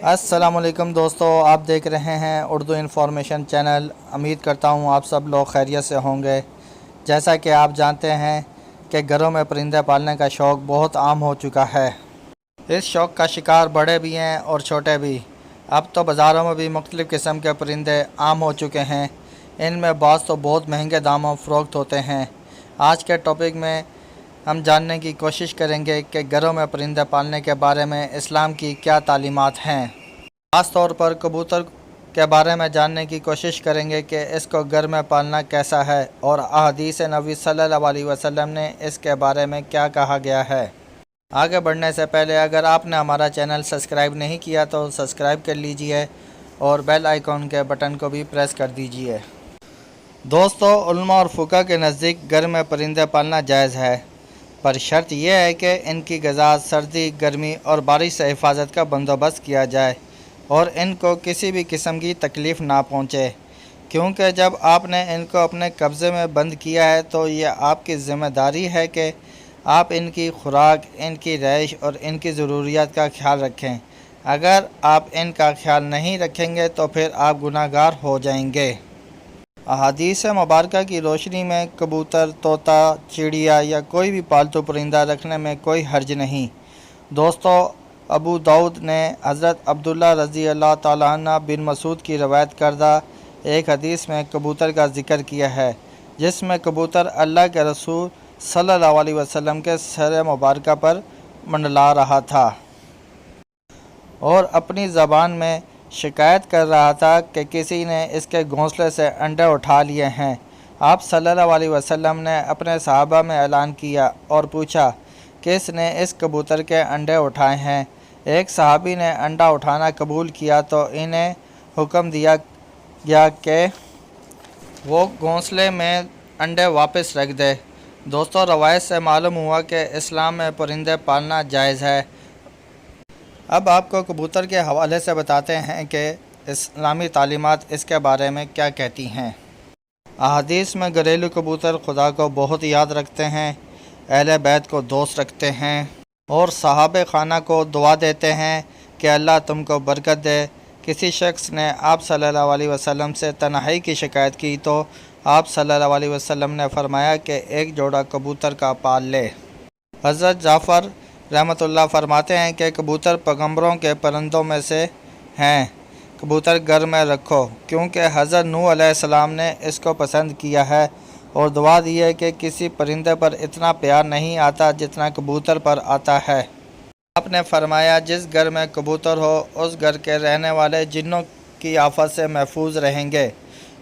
अस्सलाम वालेकुम दोस्तों, आप देख रहे हैं उर्दू इन्फॉर्मेशन चैनल। उम्मीद करता हूँ आप सब लोग खैरियत से होंगे। जैसा कि आप जानते हैं कि घरों में परिंदे पालने का शौक़ बहुत आम हो चुका है। इस शौक़ का शिकार बड़े भी हैं और छोटे भी। अब तो बाज़ारों में भी मुख्तलिफ़ किस्म के परिंदे आम हो चुके हैं। इनमें बाज़ तो बहुत महंगे दामों फ़रोख्त होते हैं। आज के टॉपिक में हम जानने की कोशिश करेंगे कि घरों में परिंदे पालने के बारे में इस्लाम की क्या तालीमात हैं। ख़ास तौर पर कबूतर के बारे में जानने की कोशिश करेंगे कि इसको घर में पालना कैसा है और अहदीस नबी सल्लल्लाहु अलैहि वसल्लम ने इसके बारे में क्या कहा गया है। आगे बढ़ने से पहले अगर आपने हमारा चैनल सब्सक्राइब नहीं किया तो सब्सक्राइब कर लीजिए और बेल आइकॉन के बटन को भी प्रेस कर दीजिए। दोस्तों, उलमा और फुक़हा के नज़दीक घर में परिंदे पालना जायज़ है, पर शर्त यह है कि इनकी ग़िज़ा सर्दी, गर्मी और बारिश से हिफाजत का बंदोबस्त किया जाए और इनको किसी भी किस्म की तकलीफ़ ना पहुँचे, क्योंकि जब आपने इनको अपने कब्ज़े में बंद किया है तो ये आपकी ज़िम्मेदारी है कि आप इनकी खुराक, इनकी रहाइश और इनकी ज़रूरियात का ख्याल रखें। अगर आप इनका ख्याल नहीं रखेंगे तो फिर आप गुनाहगार हो जाएंगे। अहादीस मुबारका की रोशनी में कबूतर, तोता, चिड़िया या कोई भी पालतू परिंदा रखने में कोई हर्ज नहीं। दोस्तों, अबू दाऊद ने हज़रत अब्दुल्ला रज़ी अल्लाह ताला अन्हु बिन मसूद की रवायत करदा एक हदीस में कबूतर का ज़िक्र किया है, जिसमें कबूतर अल्लाह के रसूल सल्लल्लाहु अलैहि वसल्लम के सर मुबारका पर मंडला रहा था और अपनी ज़बान में शिकायत कर रहा था कि किसी ने इसके घोंसले से अंडे उठा लिए हैं। आप सल्लल्लाहु अलैहि वसल्लम ने अपने सहाबा में ऐलान किया और पूछा, किस ने इस कबूतर के अंडे उठाए हैं। एक सहाबी ने अंडा उठाना कबूल किया तो इन्हें हुक्म दिया गया कि वो घोंसले में अंडे वापस रख दे। दोस्तों, रवायत से मालूम हुआ कि इस्लाम में परिंदे पालना जायज़ है। अब आपको कबूतर के हवाले से बताते हैं कि इस्लामी तालीमात इसके बारे में क्या कहती हैं। अहादीस में घरेलू कबूतर खुदा को बहुत याद रखते हैं, अहले बैत को दोस्त रखते हैं और साहब खाना को दुआ देते हैं कि अल्लाह तुमको बरकत दे। किसी शख्स ने आप सल्लल्लाहु अलैहि वसल्लम से तन्हाई की शिकायत की तो आप सल्लल्लाहु अलैहि वसल्लम ने फरमाया कि एक जोड़ा कबूतर का पाल ले। हज़रत जाफ़र रहमतुल्लाह फरमाते हैं कि कबूतर पैगंबरों के परिंदों में से हैं। कबूतर घर में रखो क्योंकि हज़रत नूह अलैहिस्सलाम ने इसको पसंद किया है और दुआ दी है कि किसी परिंदे पर इतना प्यार नहीं आता जितना कबूतर पर आता है। आपने फरमाया, जिस घर में कबूतर हो उस घर के रहने वाले जिन्नों की आफत से महफूज रहेंगे,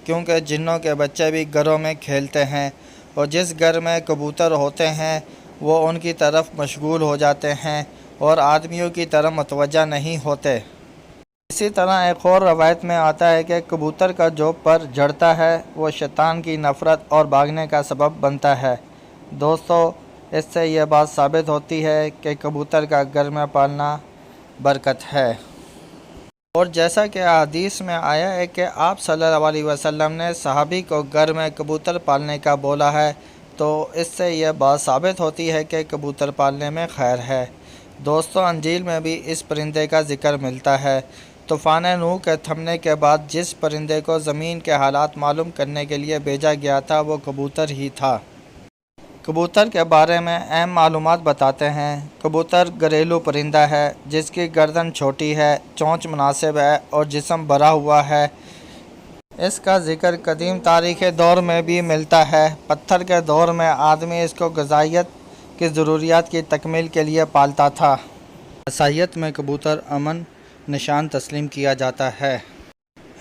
क्योंकि जिन्नों के बच्चे भी घरों में खेलते हैं और जिस घर में कबूतर होते हैं वो उनकी तरफ मशगूल हो जाते हैं और आदमियों की तरफ मतवज्जा नहीं होते। इसी तरह एक और रवायत में आता है कि कबूतर का जो पर जड़ता है वो शैतान की नफ़रत और भागने का सबब बनता है। दोस्तों, इससे यह बात साबित होती है कि कबूतर का घर में पालना बरकत है। और जैसा कि हदीस में आया है कि आप सल्लल्लाहु अलैहि वसल्लम ने सहाबी को घर में कबूतर पालने का बोला है, तो इससे यह बात साबित होती है कि कबूतर पालने में खैर है। दोस्तों, अंजील में भी इस परिंदे का ज़िक्र मिलता है। तूफ़ान नूह के थमने के बाद जिस परिंदे को ज़मीन के हालात मालूम करने के लिए भेजा गया था वो कबूतर ही था। कबूतर के बारे में अहम मालूमात बताते हैं। कबूतर घरेलू परिंदा है जिसकी गर्दन छोटी है, चोंच मुनासिब है और जिस्म भरा हुआ है। इसका ज़िक्र कदीम तारीख़ दौर में भी मिलता है। पत्थर के दौर में आदमी इसको ग़िज़ाइयत की ज़रूरियात की तकमील के लिए पालता था। ईसाईयत में कबूतर अमन निशान तस्लीम किया जाता है।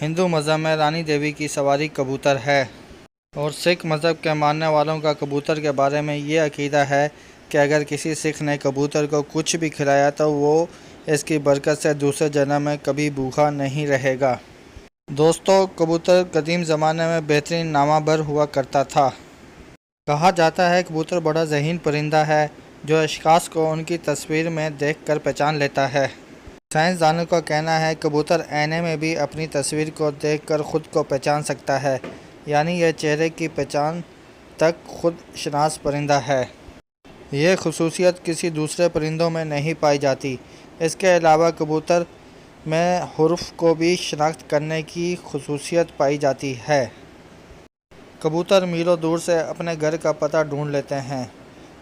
हिंदू मज़हब में रानी देवी की सवारी कबूतर है और सिख मज़हब के मानने वालों का कबूतर के बारे में ये अक़ीदा है कि अगर किसी सिख ने कबूतर को कुछ भी खिलाया तो वो इसकी बरकत से दूसरे जन्म में कभी भूखा नहीं रहेगा। दोस्तों, कबूतर कदीम ज़माने में बेहतरीन नामावर हुआ करता था। कहा जाता है कबूतर बड़ा ज़हीन परिंदा है जो अशख़ास को उनकी तस्वीर में देखकर पहचान लेता है। साइंसदानों का कहना है कबूतर ऐने में भी अपनी तस्वीर को देखकर ख़ुद को पहचान सकता है, यानी यह चेहरे की पहचान तक खुद शनास परिंदा है। यह खुसूसियत किसी दूसरे परिंदों में नहीं पाई जाती। इसके अलावा कबूतर میں حروف کو بھی شناخت کرنے کی خصوصیت پائی جاتی ہے۔ کبوتر میلوں دور سے اپنے گھر کا پتہ ڈھونڈ لیتے ہیں۔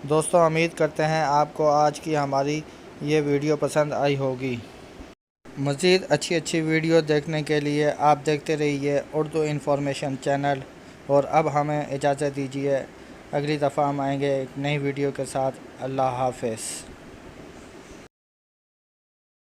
دوستو، امید کرتے ہیں آپ کو آج کی ہماری یہ ویڈیو پسند آئی ہوگی۔ مزید اچھی ویڈیو دیکھنے کے لیے آپ دیکھتے رہیے اردو انفارمیشن چینل۔ اور اب ہمیں اجازت دیجیے، اگلی دفعہ ہم آئیں گے ایک نئی ویڈیو کے ساتھ۔ اللہ حافظ۔